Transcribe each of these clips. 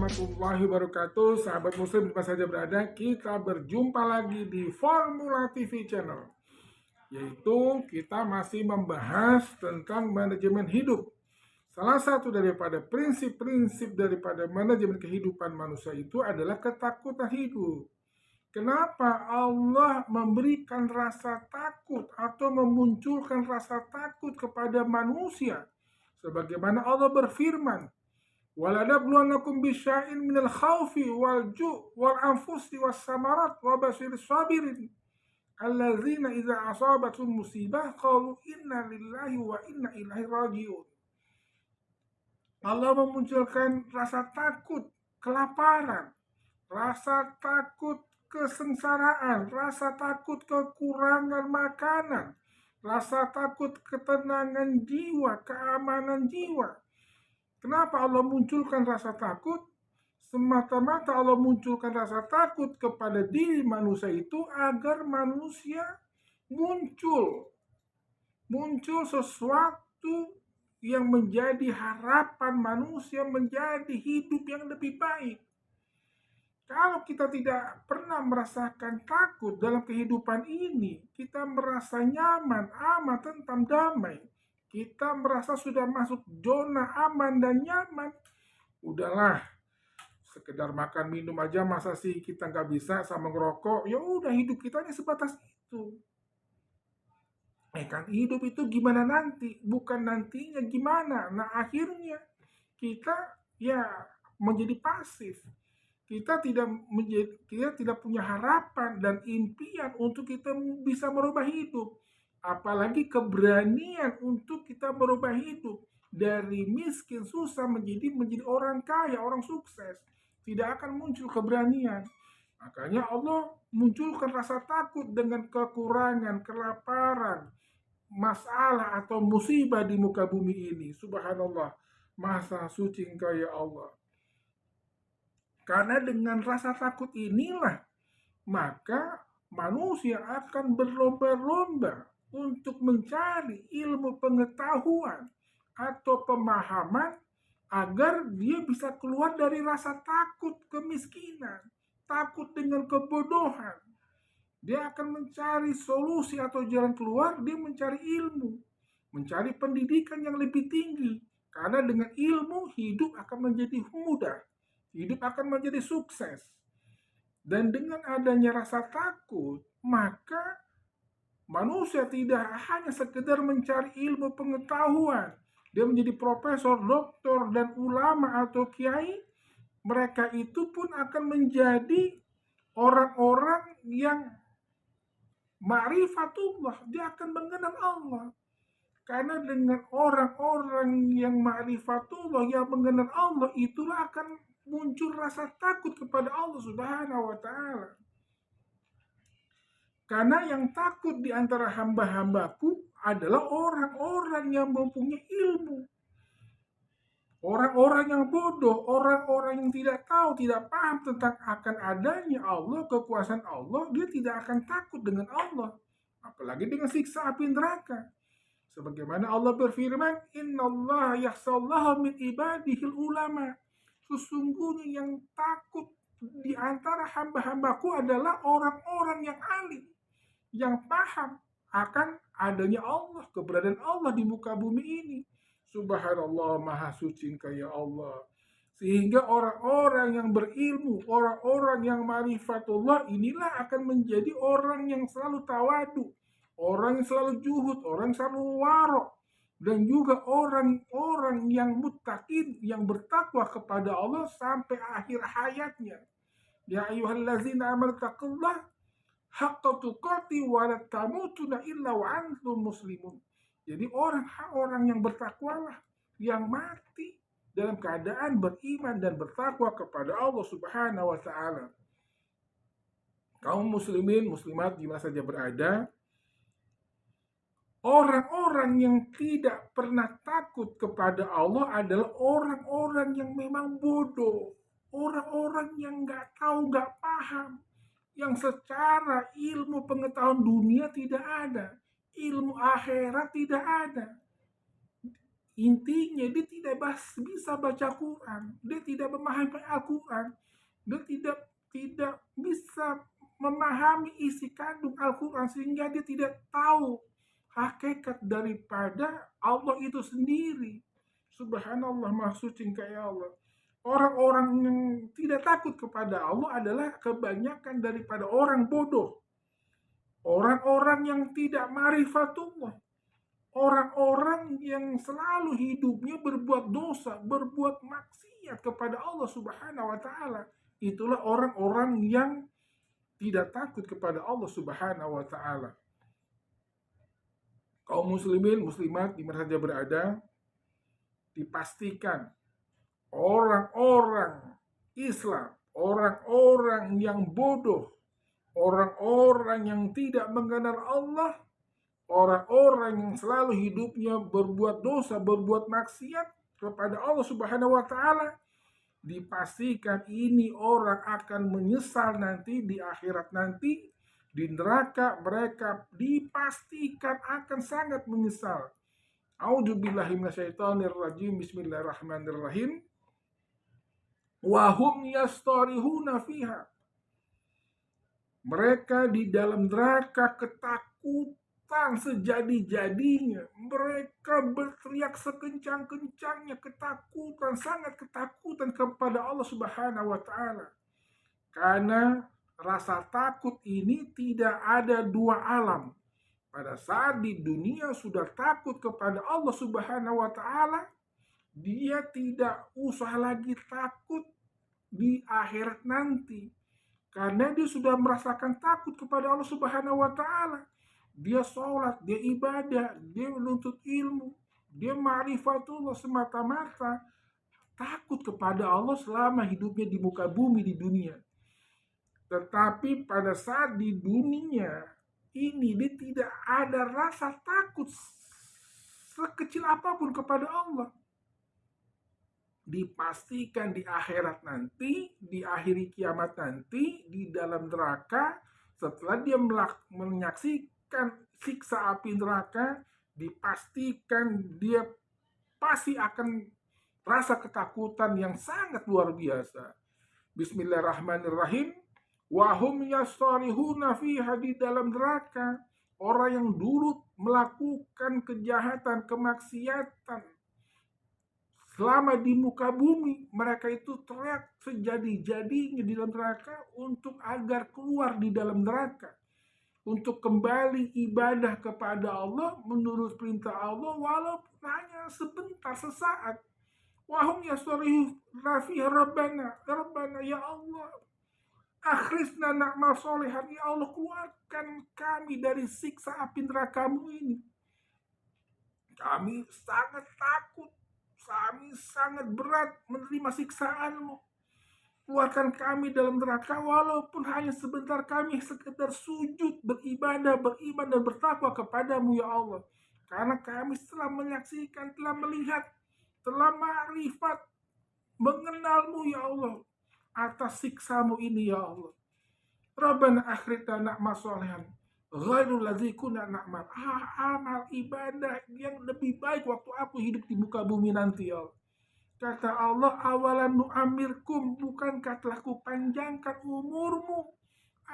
warahmatullahi wabarakatuh. Sahabat muslim di mana saja berada, kita berjumpa lagi di Formula TV Channel. Yaitu kita masih membahas tentang manajemen hidup. Salah satu daripada prinsip-prinsip daripada manajemen kehidupan manusia itu adalah ketakutan hidup. Kenapa Allah memberikan rasa takut atau memunculkan rasa takut kepada manusia? Sebagaimana Allah berfirman, وَلَنَبْلُوَنَّكُمْ بِشَيْءٍ مِنَ الْخَوْفِ وَالْجُوعِ وَالْأَنْفُسِ وَالثَّمَرَاتِ وَبَشِّرِ الصَّابِرِينَ الَّذِينَ إِذَا أَصَابَتْهُمْ مُصِيبَةٌ قَالُوا إِنَّا لِلَّهِ وَإِنَّا إِلَيْهِ رَاجِعُونَ. Allah memunculkan rasa takut kelaparan, rasa takut kesengsaraan, rasa takut kekurangan makanan, rasa takut ketenangan jiwa, keamanan jiwa. Kenapa Allah munculkan rasa takut? Semata-mata Allah munculkan rasa takut kepada diri manusia itu agar manusia muncul sesuatu yang menjadi harapan manusia menjadi hidup yang lebih baik. Kalau kita tidak pernah merasakan takut dalam kehidupan ini, kita merasa nyaman, aman, tentram, damai. Kita merasa sudah masuk zona aman dan nyaman. Udahlah, sekedar makan minum aja masa sih kita nggak bisa, sama ngerokok, ya udah hidup kita hanya sebatas itu. Kan hidup itu gimana nanti, bukan nantinya gimana. Nah akhirnya kita ya menjadi pasif. Kita tidak punya harapan dan impian untuk kita bisa merubah hidup. Apalagi keberanian untuk kita merubah hidup dari miskin susah menjadi orang kaya, orang sukses. Tidak akan muncul keberanian. Makanya Allah munculkan rasa takut dengan kekurangan, kelaparan, masalah atau musibah di muka bumi ini. Subhanallah, Maha Suci Engkau ya Allah. Karena dengan rasa takut inilah maka manusia akan berlomba-lomba untuk mencari ilmu pengetahuan atau pemahaman agar dia bisa keluar dari rasa takut kemiskinan, takut dengan kebodohan. Dia akan mencari solusi atau jalan keluar, dia mencari ilmu, mencari pendidikan yang lebih tinggi. Karena dengan ilmu hidup akan menjadi mudah, hidup akan menjadi sukses. Dan dengan adanya rasa takut, maka manusia tidak hanya sekedar mencari ilmu pengetahuan. Dia menjadi profesor, doktor, dan ulama atau kiai. Mereka itu pun akan menjadi orang-orang yang ma'rifatullah. Dia akan mengenal Allah. Karena dengan orang-orang yang ma'rifatullah, yang mengenal Allah, itulah akan muncul rasa takut kepada Allah Subhanahu wa ta'ala. Karena yang takut di antara hamba-hambaku adalah orang-orang yang mempunyai ilmu. Orang-orang yang bodoh, orang-orang yang tidak tahu, tidak paham tentang akan adanya Allah, kekuasaan Allah, dia tidak akan takut dengan Allah. Apalagi dengan siksa api neraka. Sebagaimana Allah berfirman, "Innallaha yakhshallaha min ibadihil ulama." Sesungguhnya yang takut di antara hamba-hambaku adalah orang-orang yang alim, yang paham akan adanya Allah, keberadaan Allah di muka bumi ini. Subhanallah, Maha Suci Engkau ya Allah. Sehingga orang-orang yang berilmu, orang-orang yang ma'rifatullah inilah akan menjadi orang yang selalu tawadu, orang yang selalu juhud, orang yang selalu warok, dan juga orang-orang yang muttaqin, yang bertakwa kepada Allah sampai akhir hayatnya. Ya ayyuhallazina amanu taqullaha haqqa tuqatih wa la tamutunna illa wa antum muslimun. Jadi orang-orang yang bertakwalah, yang mati dalam keadaan beriman dan bertakwa kepada Allah Subhanahu wa ta'ala. Kaum muslimin, muslimat di mana saja berada, orang-orang yang tidak pernah takut kepada Allah adalah orang-orang yang memang bodoh, orang-orang yang nggak tahu, nggak paham, yang secara ilmu pengetahuan dunia tidak ada, ilmu akhirat tidak ada. Intinya dia tidak bisa baca Quran, dia tidak memahami Al-Quran, dia tidak bisa memahami isi kandung Al-Quran, sehingga dia tidak tahu hakikat daripada Allah itu sendiri. Subhanallah, maha suci kayak Allah. Orang-orang yang tidak takut kepada Allah adalah kebanyakan daripada orang bodoh, orang-orang yang tidak ma'rifatullah, orang-orang yang selalu hidupnya berbuat dosa, berbuat maksiat kepada Allah Subhanahu wa taala. Itulah orang-orang yang tidak takut kepada Allah Subhanahu wa taala. Kaum muslimin, muslimat di mana saja berada, dipastikan orang-orang Islam, orang-orang yang bodoh, orang-orang yang tidak mengenal Allah, orang-orang yang selalu hidupnya berbuat dosa, berbuat maksiat kepada Allah Subhanahu wa taala, dipastikan ini orang akan menyesal nanti di akhirat nanti, di neraka mereka dipastikan akan sangat menyesal. A'udzubillahi minasyaitonirrajim. Bismillahirrahmanirrahim. Wa hum yastarihuna fiha. Mereka di dalam neraka ketakutan sejadi-jadinya. Mereka berteriak sekencang-kencangnya, ketakutan, sangat ketakutan kepada Allah Subhanahu wa taala. Karena rasa takut ini tidak ada dua alam. Pada saat di dunia sudah takut kepada Allah Subhanahu wa taala, dia tidak usah lagi takut di akhirat nanti. Karena dia sudah merasakan takut kepada Allah Subhanahu wa taala. Dia sholat, dia ibadah, dia menuntut ilmu, dia ma'rifatullah semata-mata takut kepada Allah selama hidupnya di muka bumi di dunia. Tetapi pada saat di dunia ini dia tidak ada rasa takut sekecil apapun kepada Allah. Dipastikan di akhirat nanti, di akhir kiamat nanti, di dalam neraka, setelah dia menyaksikan siksa api neraka, dipastikan dia pasti akan rasa ketakutan yang sangat luar biasa. Bismillahirrahmanirrahim. Wahum yastarihuna fiha, di dalam neraka, orang yang dulu melakukan kejahatan, kemaksiatan, selama di muka bumi, mereka itu teriak sejadi-jadinya di dalam neraka untuk agar keluar di dalam neraka, untuk kembali ibadah kepada Allah menurut perintah Allah walaupun hanya sebentar, sesaat. Wahum yastarihuna fiha rabbana ya Allah, akhrisna na'mal solehan, ya Allah keluarkan kami dari siksa api neraka-Mu ini. Kami sangat takut, kami sangat berat menerima siksaan-Mu. Keluarkan kami dalam neraka walaupun hanya sebentar, kami sekedar sujud, beribadah, beriman dan bertakwa kepada-Mu ya Allah. Karena kami telah menyaksikan, telah melihat, telah ma'rifat, mengenal-Mu ya Allah atas siksa-Mu ini ya Allah. Rabbana akhrina na'mal solehan ghairul ladzi kunna na'mal. Amal ibadah yang lebih baik waktu aku hidup di muka bumi nanti ya Allah. Kata Allah, awalam nu'amirkum, bukankah telah kupanjangkan umurmu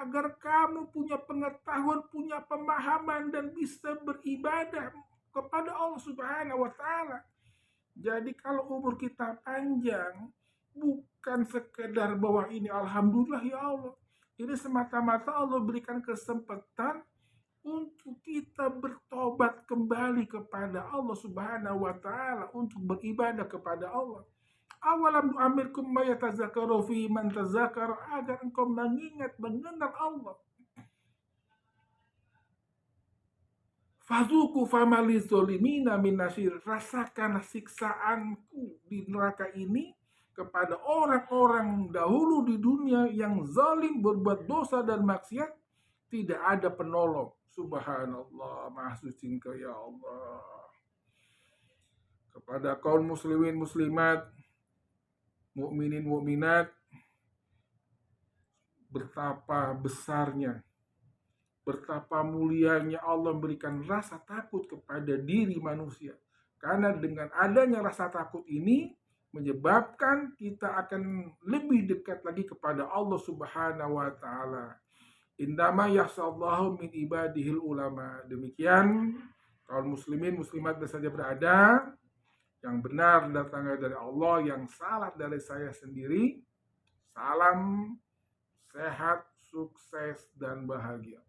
agar kamu punya pengetahuan, punya pemahaman dan bisa beribadah kepada Allah Subhanahu wa taala. Jadi kalau umur kita panjang, bukan sekedar bahwa ini alhamdulillah ya Allah. Ini semata-mata Allah berikan kesempatan untuk kita bertobat kembali kepada Allah Subhanahu wa taala, untuk beribadah kepada Allah. Awalam nu'amirkum ma yatazakkaru fi man tazakkara, agar engkau mengingat, mengenal Allah. Fazuku famali zolimina min nasir, rasakan siksaanku di neraka ini kepada orang-orang dahulu di dunia yang zalim, berbuat dosa dan maksiat, tidak ada penolong. Subhanallah, maha suci Engkau ya Allah. Kepada kaum muslimin muslimat, mukminin mukminat, betapa besarnya, betapa mulianya Allah memberikan rasa takut kepada diri manusia. Karena dengan adanya rasa takut ini menyebabkan kita akan lebih dekat lagi kepada Allah Subhanahu wa taala. Indama yahsallahu min ibadihil ulama. Demikian kaum muslimin muslimat saja berada, yang benar datangnya dari Allah, yang salah dari saya sendiri. Salam sehat, sukses, dan bahagia.